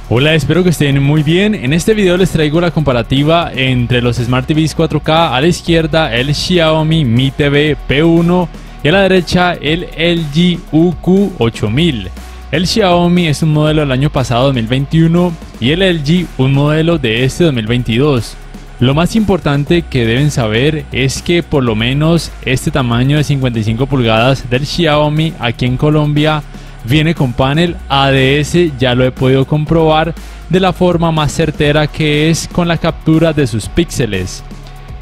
Hola, espero que estén muy bien. En este video les traigo la comparativa entre los Smart TVs 4K. A la izquierda el Xiaomi Mi TV P1 y a la derecha el LG UQ8000. El Xiaomi es un modelo del año pasado 2021 y el LG un modelo de este 2022. Lo más importante que deben saber es que por lo menos este tamaño de 55 pulgadas del Xiaomi aquí en Colombia viene con panel ADS. Ya lo he podido comprobar de la forma más certera, que es con la captura de sus píxeles.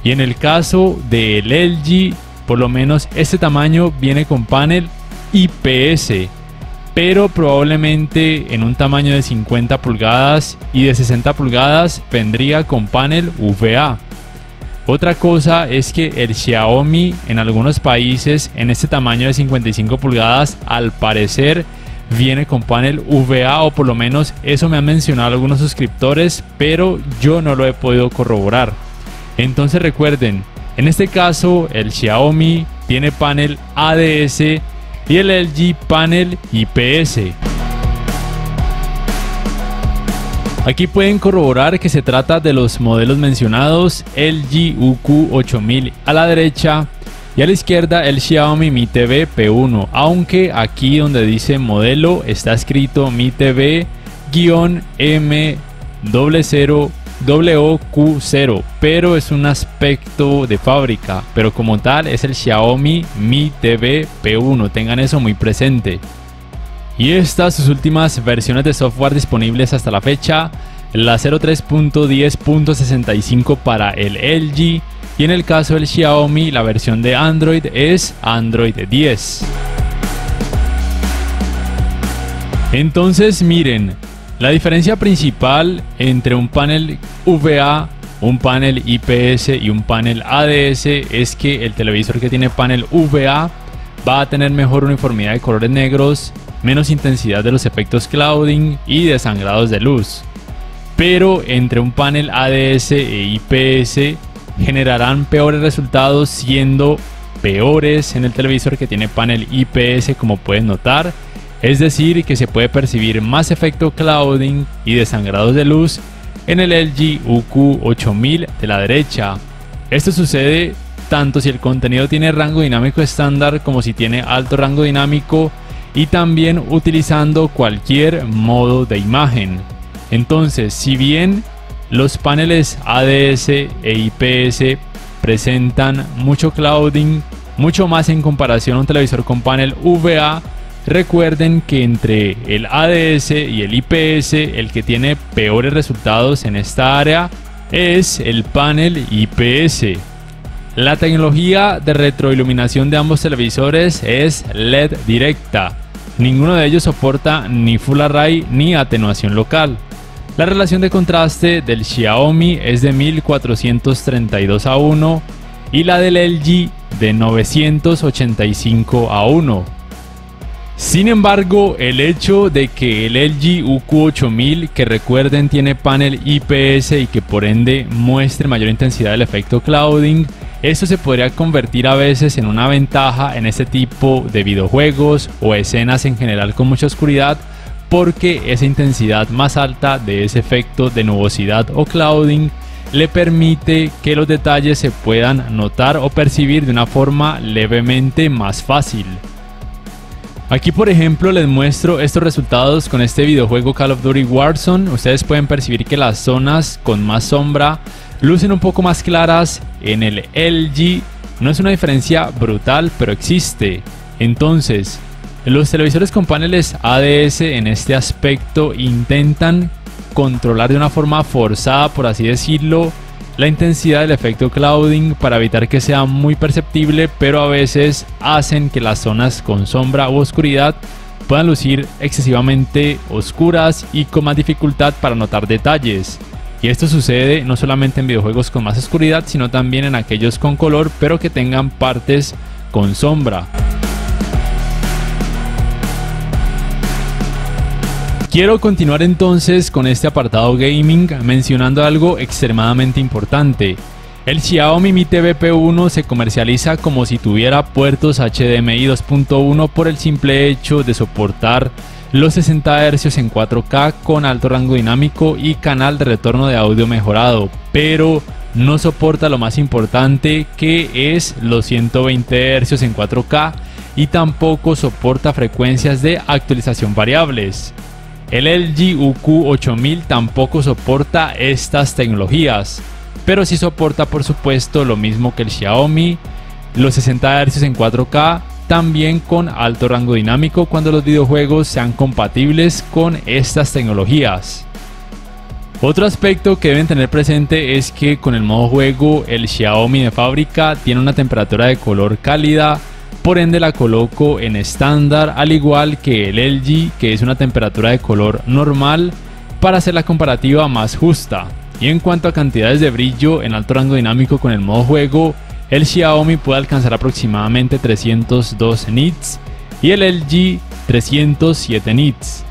Y en el caso del LG, por lo menos este tamaño viene con panel IPS, pero probablemente en un tamaño de 50 pulgadas y de 60 pulgadas vendría con panel VA. Otra cosa es que el Xiaomi en algunos países en este tamaño de 55 pulgadas al parecer viene con panel VA, o por lo menos eso me han mencionado algunos suscriptores, pero yo no lo he podido corroborar. Entonces recuerden, en este caso el Xiaomi tiene panel ADS y el LG panel IPS. Aquí pueden corroborar que se trata de los modelos mencionados: LG UQ8000 a la derecha y a la izquierda el Xiaomi Mi TV P1, aunque aquí donde dice modelo está escrito Mi TV-M00WQ0, pero es un aspecto de fábrica, pero como tal es el Xiaomi Mi TV P1, tengan eso muy presente. Y estas sus últimas versiones de software disponibles hasta la fecha: la 03.10.65 para el LG, y en el caso del Xiaomi la versión de Android es Android 10. Entonces miren, la diferencia principal entre un panel VA, un panel IPS y un panel ADS es que el televisor que tiene panel VA va a tener mejor uniformidad de colores negros, menos intensidad de los efectos clouding y desangrados de luz. Pero entre un panel ADS e IPS generarán peores resultados, siendo peores en el televisor que tiene panel IPS, como pueden notar. Es decir, que se puede percibir más efecto clouding y desangrados de luz en el LG UQ8000 de la derecha. Esto sucede tanto si el contenido tiene rango dinámico estándar como si tiene alto rango dinámico, y también utilizando cualquier modo de imagen. Entonces, si bien los paneles ADS e IPS presentan mucho clouding, mucho más en comparación a un televisor con panel VA, recuerden que entre el ADS y el IPS el que tiene peores resultados en esta área es el panel IPS. La tecnología de retroiluminación de ambos televisores es LED directa. Ninguno de ellos soporta ni Full Array ni atenuación local. La relación de contraste del Xiaomi es de 1432:1 y la del LG de 985:1. Sin embargo, el hecho de que el LG UQ8000, que recuerden tiene panel IPS y que por ende muestre mayor intensidad del efecto clouding, esto se podría convertir a veces en una ventaja en este tipo de videojuegos o escenas en general con mucha oscuridad, porque esa intensidad más alta de ese efecto de nubosidad o clouding le permite que los detalles se puedan notar o percibir de una forma levemente más fácil. Aquí por ejemplo les muestro estos resultados con este videojuego Call of Duty Warzone. Ustedes pueden percibir que las zonas con más sombra lucen un poco más claras en el LG. No es una diferencia brutal, pero existe. Entonces, los televisores con paneles ADS en este aspecto intentan controlar de una forma forzada, por así decirlo, la intensidad del efecto clouding para evitar que sea muy perceptible, pero a veces hacen que las zonas con sombra u oscuridad puedan lucir excesivamente oscuras y con más dificultad para notar detalles. Y esto sucede no solamente en videojuegos con más oscuridad, sino también en aquellos con color pero que tengan partes con sombra. Quiero continuar entonces con este apartado gaming mencionando algo extremadamente importante. El Xiaomi Mi TV P1 se comercializa como si tuviera puertos HDMI 2.1 por el simple hecho de soportar los 60 Hz en 4K con alto rango dinámico y canal de retorno de audio mejorado, pero no soporta lo más importante, que es los 120 Hz en 4K, y tampoco soporta frecuencias de actualización variables. El LG UQ8000 tampoco soporta estas tecnologías, pero sí soporta por supuesto lo mismo que el Xiaomi, los 60 Hz en 4K, también con alto rango dinámico cuando los videojuegos sean compatibles con estas tecnologías. Otro aspecto que deben tener presente es que con el modo juego el Xiaomi de fábrica tiene una temperatura de color cálida, por ende la coloco en estándar, al igual que el LG, que es una temperatura de color normal, para hacer la comparativa más justa. Y en cuanto a cantidades de brillo en alto rango dinámico con el modo juego, el Xiaomi puede alcanzar aproximadamente 302 nits y el LG 307 nits.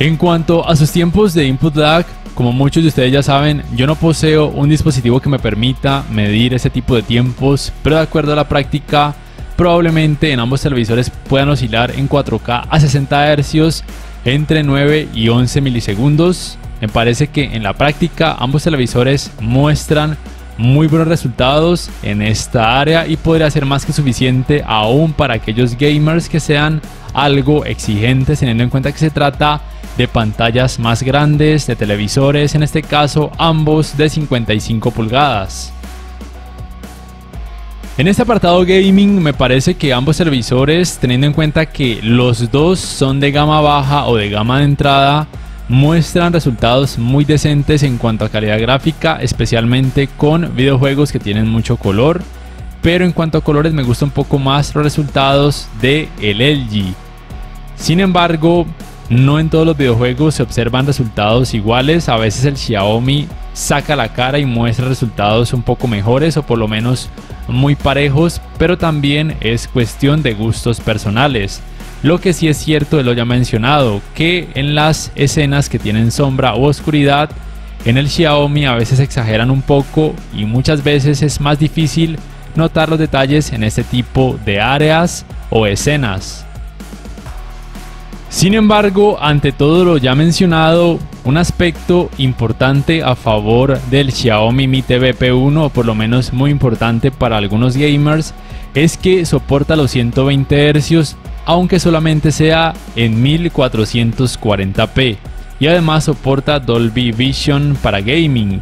En cuanto a sus tiempos de input lag, como muchos de ustedes ya saben, yo no poseo un dispositivo que me permita medir ese tipo de tiempos, pero de acuerdo a la práctica, probablemente en ambos televisores puedan oscilar en 4K a 60 Hz entre 9 y 11 milisegundos. Me parece que en la práctica ambos televisores muestran muy buenos resultados en esta área y podría ser más que suficiente aún para aquellos gamers que sean algo exigentes, teniendo en cuenta que se trata de pantallas más grandes, de televisores, en este caso ambos de 55 pulgadas. En este apartado gaming me parece que ambos televisores, teniendo en cuenta que los dos son de gama baja o de gama de entrada, muestran resultados muy decentes en cuanto a calidad gráfica, especialmente con videojuegos que tienen mucho color, pero en cuanto a colores me gustan un poco más los resultados de el LG. Sin embargo, no en todos los videojuegos se observan resultados iguales. A veces el Xiaomi saca la cara y muestra resultados un poco mejores, o por lo menos muy parejos, pero también es cuestión de gustos personales. Lo que sí es cierto es lo ya mencionado, que en las escenas que tienen sombra o oscuridad, en el Xiaomi a veces exageran un poco y muchas veces es más difícil notar los detalles en este tipo de áreas o escenas. Sin embargo, ante todo lo ya mencionado, un aspecto importante a favor del Xiaomi Mi TV P1, o por lo menos muy importante para algunos gamers, es que soporta los 120 Hz, aunque solamente sea en 1440p, y además soporta Dolby Vision para gaming.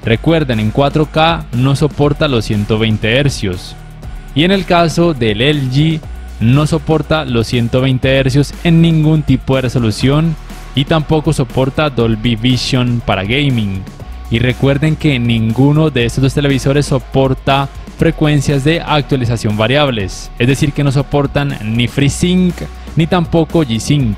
Recuerden, en 4K no soporta los 120 Hz, y en el caso del LG no soporta los 120 Hz en ningún tipo de resolución y tampoco soporta Dolby Vision para gaming. Y recuerden que ninguno de estos dos televisores soporta frecuencias de actualización variables, es decir que no soportan ni FreeSync ni tampoco G-Sync.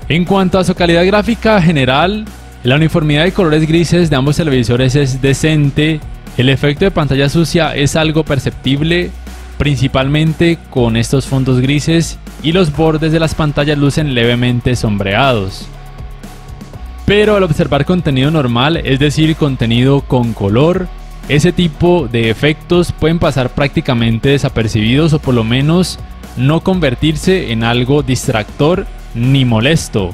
En cuanto a su calidad gráfica general, la uniformidad de colores grises de ambos televisores es decente. El efecto de pantalla sucia es algo perceptible, principalmente con estos fondos grises, y los bordes de las pantallas lucen levemente sombreados. Pero al observar contenido normal, es decir, contenido con color, ese tipo de efectos pueden pasar prácticamente desapercibidos, o por lo menos no convertirse en algo distractor ni molesto.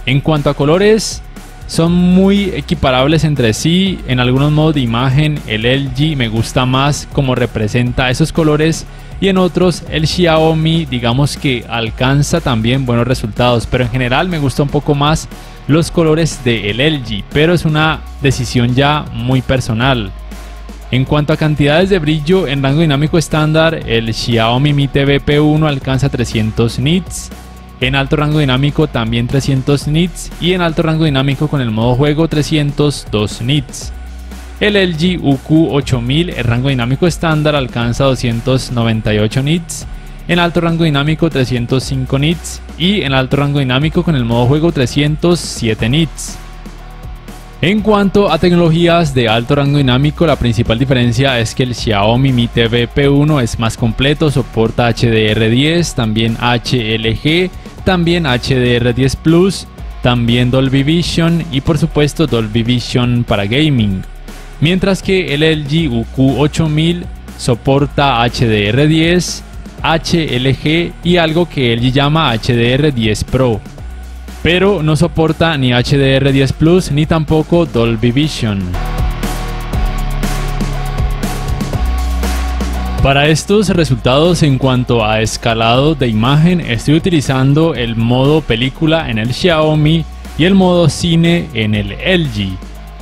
En cuanto a colores, son muy equiparables entre sí. En algunos modos de imagen el LG me gusta más como representa esos colores, y en otros el Xiaomi digamos que alcanza también buenos resultados, pero en general me gusta un poco más los colores del LG, pero es una decisión ya muy personal. En cuanto a cantidades de brillo en rango dinámico estándar, el Xiaomi Mi TV P1 alcanza 300 nits, en alto rango dinámico también 300 nits, y en alto rango dinámico con el modo juego 302 nits. El LG UQ8000 en rango dinámico estándar alcanza 298 nits, en alto rango dinámico 305 nits y en alto rango dinámico con el modo juego 307 nits. En cuanto a tecnologías de alto rango dinámico, la principal diferencia es que el Xiaomi Mi TV P1 es más completo, soporta HDR10, también HLG, también HDR10 Plus, también Dolby Vision y por supuesto Dolby Vision para gaming. Mientras que el LG UQ8000 soporta HDR10, HLG y algo que LG llama HDR10 Pro, pero no soporta ni HDR10 Plus ni tampoco Dolby Vision. Para estos resultados en cuanto a escalado de imagen, estoy utilizando el modo película en el Xiaomi y el modo cine en el LG.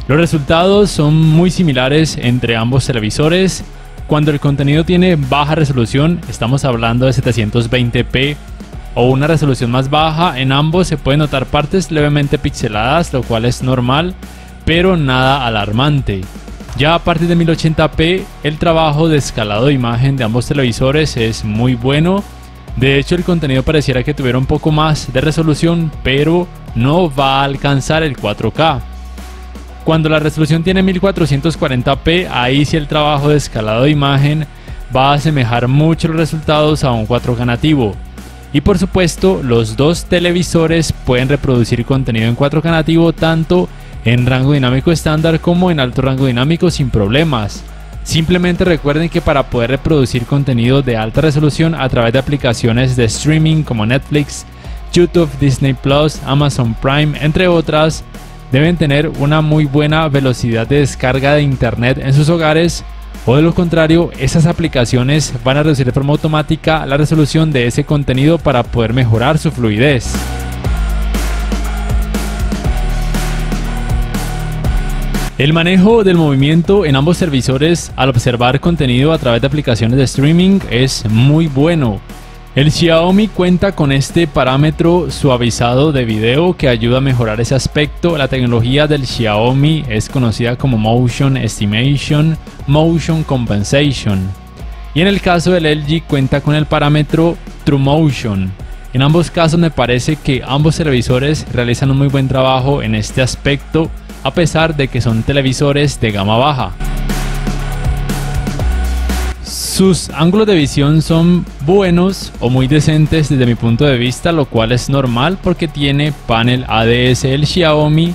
Los resultados son muy similares entre ambos televisores. Cuando el contenido tiene baja resolución, estamos hablando de 720p o una resolución más baja, en ambos se pueden notar partes levemente pixeladas, lo cual es normal, pero nada alarmante. Ya a partir de 1080p, el trabajo de escalado de imagen de ambos televisores es muy bueno. De hecho, el contenido pareciera que tuviera un poco más de resolución, pero no va a alcanzar el 4K. Cuando la resolución tiene 1440p, ahí sí el trabajo de escalado de imagen va a asemejar mucho los resultados a un 4K nativo. Y por supuesto, los dos televisores pueden reproducir contenido en 4K nativo tanto en rango dinámico estándar como en alto rango dinámico sin problemas. Simplemente recuerden que para poder reproducir contenido de alta resolución a través de aplicaciones de streaming como Netflix, YouTube, Disney Plus, Amazon Prime, entre otras, deben tener una muy buena velocidad de descarga de internet en sus hogares, o de lo contrario, esas aplicaciones van a reducir de forma automática la resolución de ese contenido para poder mejorar su fluidez. El manejo del movimiento en ambos televisores al observar contenido a través de aplicaciones de streaming es muy bueno. El Xiaomi cuenta con este parámetro suavizado de video que ayuda a mejorar ese aspecto. La tecnología del Xiaomi es conocida como Motion Estimation, Motion Compensation. Y en el caso del LG cuenta con el parámetro TrueMotion. En ambos casos me parece que ambos televisores realizan un muy buen trabajo en este aspecto, a pesar de que son televisores de gama baja. Sus ángulos de visión son buenos o muy decentes desde mi punto de vista, lo cual es normal porque tiene panel ADS el Xiaomi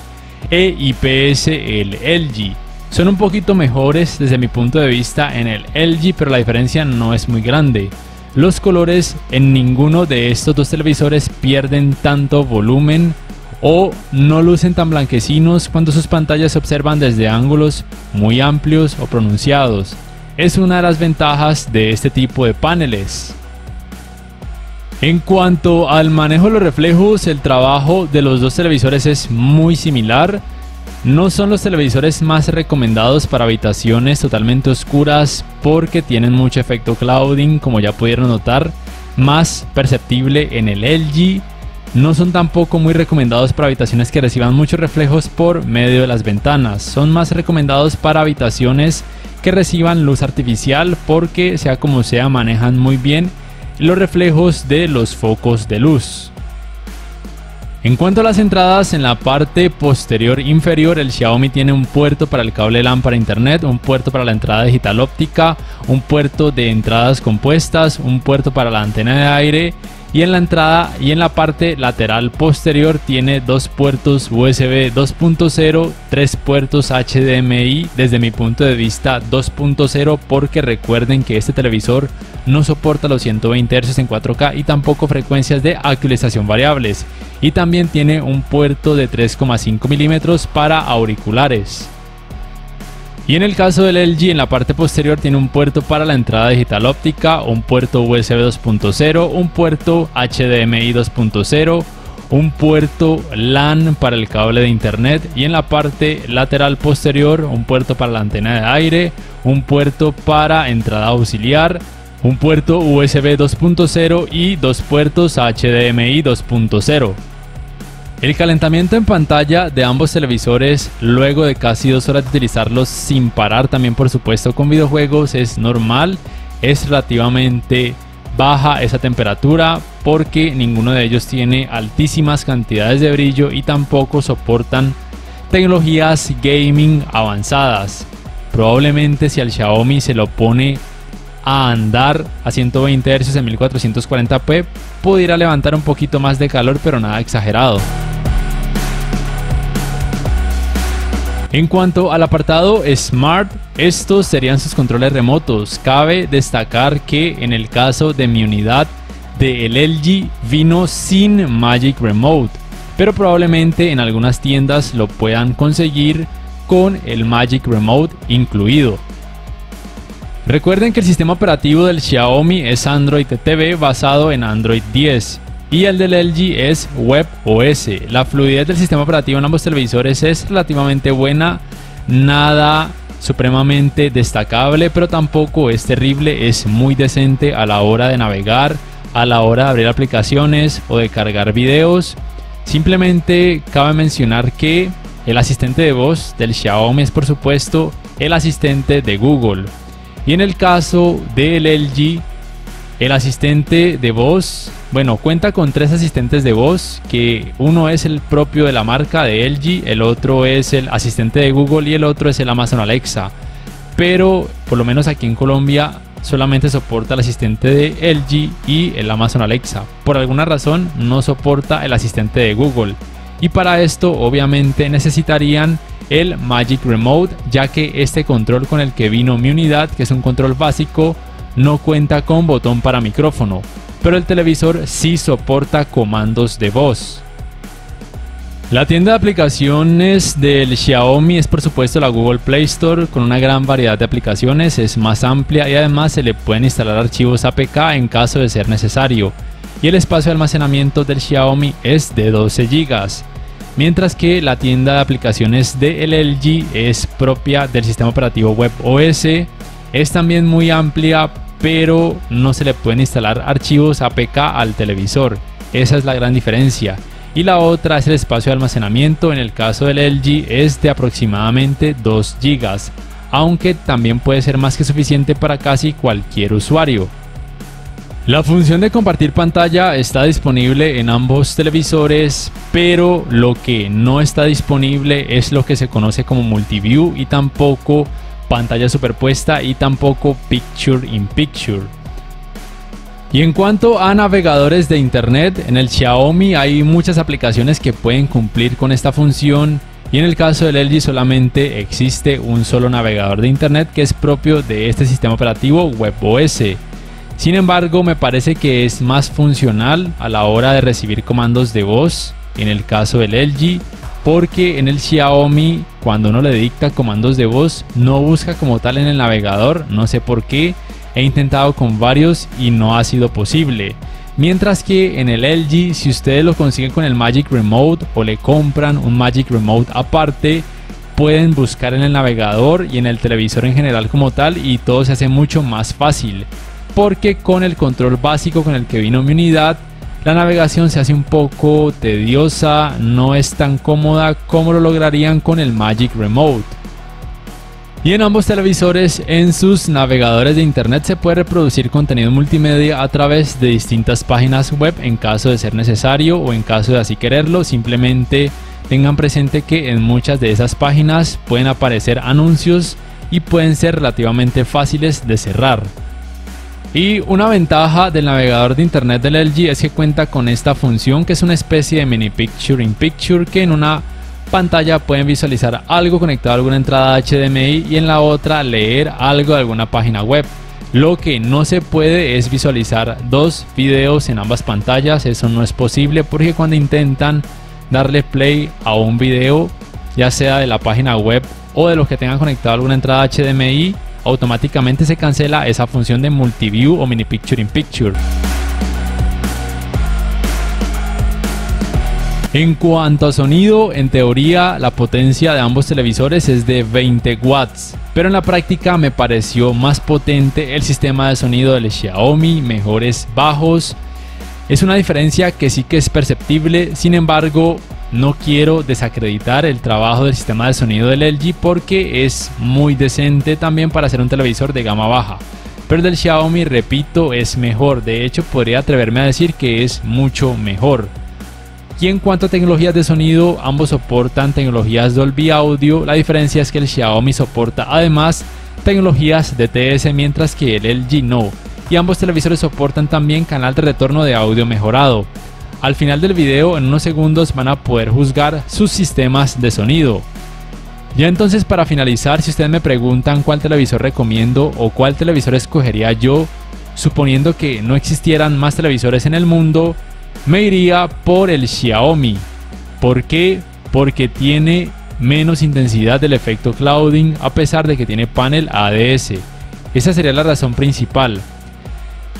e IPS el LG. Son un poquito mejores desde mi punto de vista en el LG, pero la diferencia no es muy grande. Los colores en ninguno de estos dos televisores pierden tanto volumen o no lucen tan blanquecinos cuando sus pantallas se observan desde ángulos muy amplios o pronunciados. Es una de las ventajas de este tipo de paneles. En cuanto al manejo de los reflejos, el trabajo de los dos televisores es muy similar. No son los televisores más recomendados para habitaciones totalmente oscuras porque tienen mucho efecto clouding, como ya pudieron notar, más perceptible en el LG. No son tampoco muy recomendados para habitaciones que reciban muchos reflejos por medio de las ventanas. Son más recomendados para habitaciones que reciban luz artificial porque, sea como sea, manejan muy bien los reflejos de los focos de luz. En cuanto a las entradas, en la parte posterior inferior el Xiaomi tiene un puerto para el cable LAN para internet, un puerto para la entrada digital óptica, un puerto de entradas compuestas, un puerto para la antena de aire, y en la entrada y en la parte lateral posterior tiene dos puertos USB 2.0, tres puertos HDMI, desde mi punto de vista 2.0, porque recuerden que este televisor no soporta los 120 Hz en 4K y tampoco frecuencias de actualización variables, y también tiene un puerto de 3,5 mm para auriculares. Y en el caso del LG, en la parte posterior tiene un puerto para la entrada digital óptica, un puerto USB 2.0, un puerto HDMI 2.0, un puerto LAN para el cable de internet, y en la parte lateral posterior un puerto para la antena de aire, un puerto para entrada auxiliar, un puerto USB 2.0 y dos puertos HDMI 2.0. El calentamiento en pantalla de ambos televisores luego de casi 2 horas de utilizarlos sin parar, también por supuesto con videojuegos, es normal. Es relativamente baja esa temperatura porque ninguno de ellos tiene altísimas cantidades de brillo y tampoco soportan tecnologías gaming avanzadas. Probablemente si al Xiaomi se lo pone a andar a 120 Hz en 1440p pudiera levantar un poquito más de calor, pero nada exagerado. En cuanto al apartado Smart, estos serían sus controles remotos. Cabe destacar que en el caso de mi unidad del LG vino sin Magic Remote, pero probablemente en algunas tiendas lo puedan conseguir con el Magic Remote incluido. Recuerden que el sistema operativo del Xiaomi es Android TV basado en Android 10 y el del LG es WebOS. La fluidez del sistema operativo en ambos televisores es relativamente buena, nada supremamente destacable, pero tampoco es terrible, es muy decente a la hora de navegar, a la hora de abrir aplicaciones o de cargar videos. Simplemente cabe mencionar que el asistente de voz del Xiaomi es por supuesto el asistente de Google. Y en el caso del LG, el asistente de voz, bueno, cuenta con 3 asistentes de voz, que uno es el propio de la marca de LG, el otro es el asistente de Google y el otro es el Amazon Alexa. Pero por lo menos aquí en Colombia solamente soporta el asistente de LG y el Amazon Alexa. Por alguna razón no soporta el asistente de Google. Y para esto obviamente necesitarían el Magic Remote, ya que este control con el que vino mi unidad, que es un control básico, no cuenta con botón para micrófono, pero el televisor sí soporta comandos de voz. La tienda de aplicaciones del Xiaomi es por supuesto la Google Play Store, con una gran variedad de aplicaciones, es más amplia y además se le pueden instalar archivos APK en caso de ser necesario. Y el espacio de almacenamiento del Xiaomi es de 12 GB. Mientras que la tienda de aplicaciones de LG es propia del sistema operativo WebOS, es también muy amplia, pero no se le pueden instalar archivos APK al televisor. Esa es la gran diferencia. Y la otra es el espacio de almacenamiento. En el caso del LG es de aproximadamente 2 GB, aunque también puede ser más que suficiente para casi cualquier usuario. La función de compartir pantalla está disponible en ambos televisores, pero lo que no está disponible es lo que se conoce como Multiview y tampoco pantalla superpuesta y tampoco Picture in Picture. Y en cuanto a navegadores de internet, en el Xiaomi hay muchas aplicaciones que pueden cumplir con esta función y en el caso del LG solamente existe un solo navegador de internet que es propio de este sistema operativo WebOS. Sin embargo, me parece que es más funcional a la hora de recibir comandos de voz en el caso del LG, porque en el Xiaomi cuando uno le dicta comandos de voz no busca como tal en el navegador, no sé por qué, he intentado con varios y no ha sido posible. Mientras que en el LG, si ustedes lo consiguen con el Magic Remote o le compran un Magic Remote aparte, pueden buscar en el navegador y en el televisor en general como tal y todo se hace mucho más fácil. Porque con el control básico con el que vino mi unidad, la navegación se hace un poco tediosa, no es tan cómoda como lo lograrían con el Magic Remote. Y en ambos televisores, en sus navegadores de internet se puede reproducir contenido multimedia a través de distintas páginas web en caso de ser necesario o en caso de así quererlo. Simplemente tengan presente que en muchas de esas páginas pueden aparecer anuncios y pueden ser relativamente fáciles de cerrar. Y una ventaja del navegador de internet del LG es que cuenta con esta función que es una especie de mini Picture in Picture, que en una pantalla pueden visualizar algo conectado a alguna entrada HDMI y en la otra leer algo de alguna página web. Lo que no se puede es visualizar 2 videos en ambas pantallas, eso no es posible porque cuando intentan darle play a un video, ya sea de la página web o de los que tengan conectado a alguna entrada HDMI, automáticamente se cancela esa función de Multiview o Mini Picture in Picture. En cuanto a sonido, en teoría la potencia de ambos televisores es de 20 watts, pero en la práctica me pareció más potente el sistema de sonido del Xiaomi, mejores bajos. Es una diferencia que sí que es perceptible, sin embargo no quiero desacreditar el trabajo del sistema de sonido del LG porque es muy decente también para ser un televisor de gama baja. Pero el del Xiaomi, repito, es mejor, de hecho podría atreverme a decir que es mucho mejor. Y en cuanto a tecnologías de sonido, ambos soportan tecnologías Dolby Audio, la diferencia es que el Xiaomi soporta además tecnologías DTS mientras que el LG no, y ambos televisores soportan también canal de retorno de audio mejorado. Al final del video, en unos segundos, van a poder juzgar sus sistemas de sonido. Ya entonces, para finalizar, si ustedes me preguntan cuál televisor recomiendo o cuál televisor escogería yo, suponiendo que no existieran más televisores en el mundo, me iría por el Xiaomi. ¿Por qué? Porque tiene menos intensidad del efecto clouding a pesar de que tiene panel ADS. Esa sería la razón principal.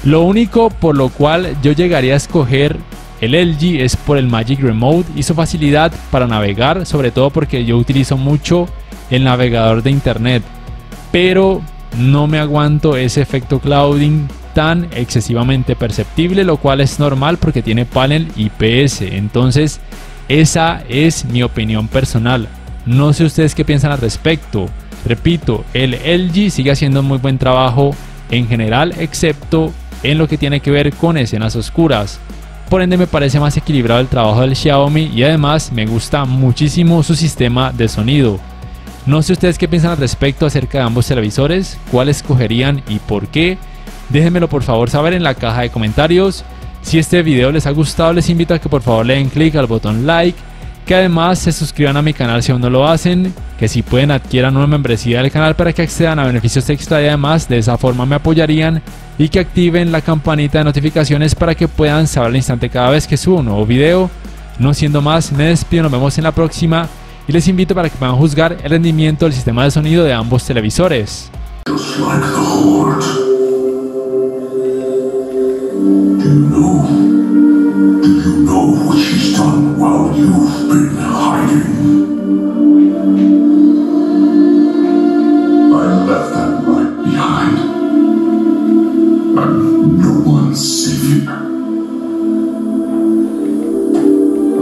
Lo único por lo cual yo llegaría a escoger el LG es por el Magic Remote y su facilidad para navegar, sobre todo porque yo utilizo mucho el navegador de internet, pero no me aguanto ese efecto clouding tan excesivamente perceptible, lo cual es normal porque tiene panel IPS. Entonces esa es mi opinión personal. No sé ustedes qué piensan al respecto. Repito, el LG sigue haciendo muy buen trabajo en general, excepto en lo que tiene que ver con escenas oscuras. Por ende me parece más equilibrado el trabajo del Xiaomi y además me gusta muchísimo su sistema de sonido. No sé ustedes qué piensan al respecto acerca de ambos televisores, cuál escogerían y por qué. Déjenmelo por favor saber en la caja de comentarios. Si este video les ha gustado, les invito a que por favor le den clic al botón like, que además se suscriban a mi canal si aún no lo hacen, que si pueden adquieran una membresía del canal para que accedan a beneficios extra y además de esa forma me apoyarían, y que activen la campanita de notificaciones para que puedan saber al instante cada vez que subo un nuevo video. No siendo más, me despido, nos vemos en la próxima y les invito para que puedan juzgar el rendimiento del sistema de sonido de ambos televisores.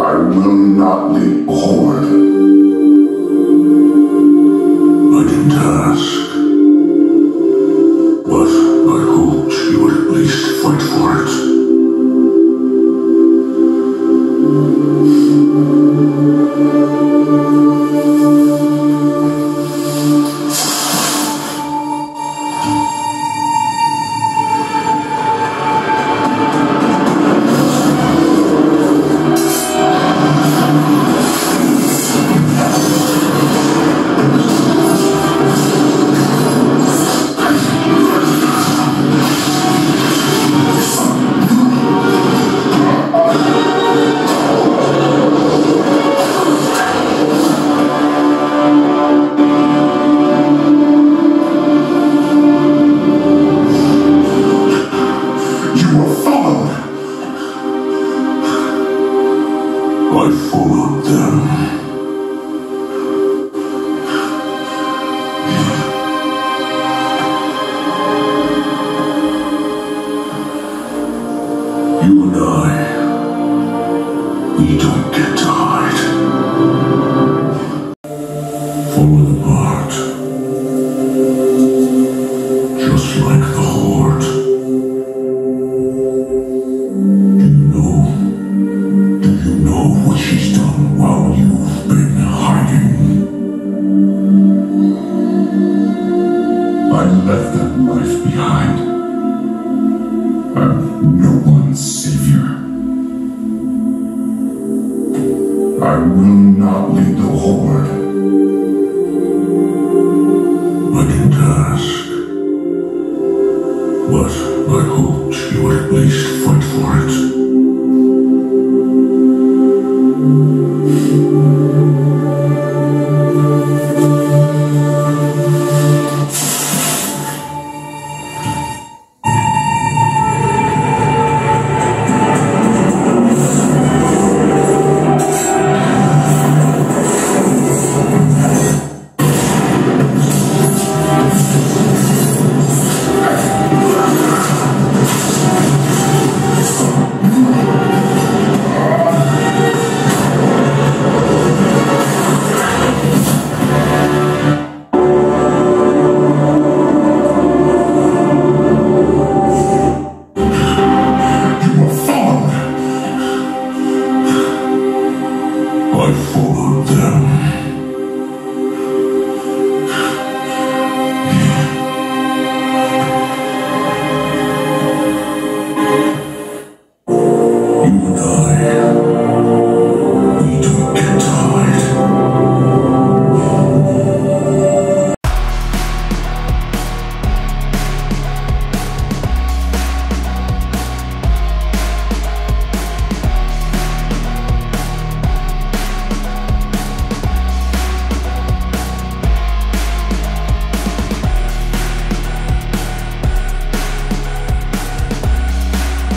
I will not lead the horde. I didn't ask, but I hoped you would at least fight for it. I followed them. You and I, we don't get to hide. Follow the part, just like the horde. Do you know what she's done while you've been hiding? I left that life behind. I'm no one's savior. I will not lead the horde. I didn't ask, but I hoped you would at least fight for it. I followed them. You and I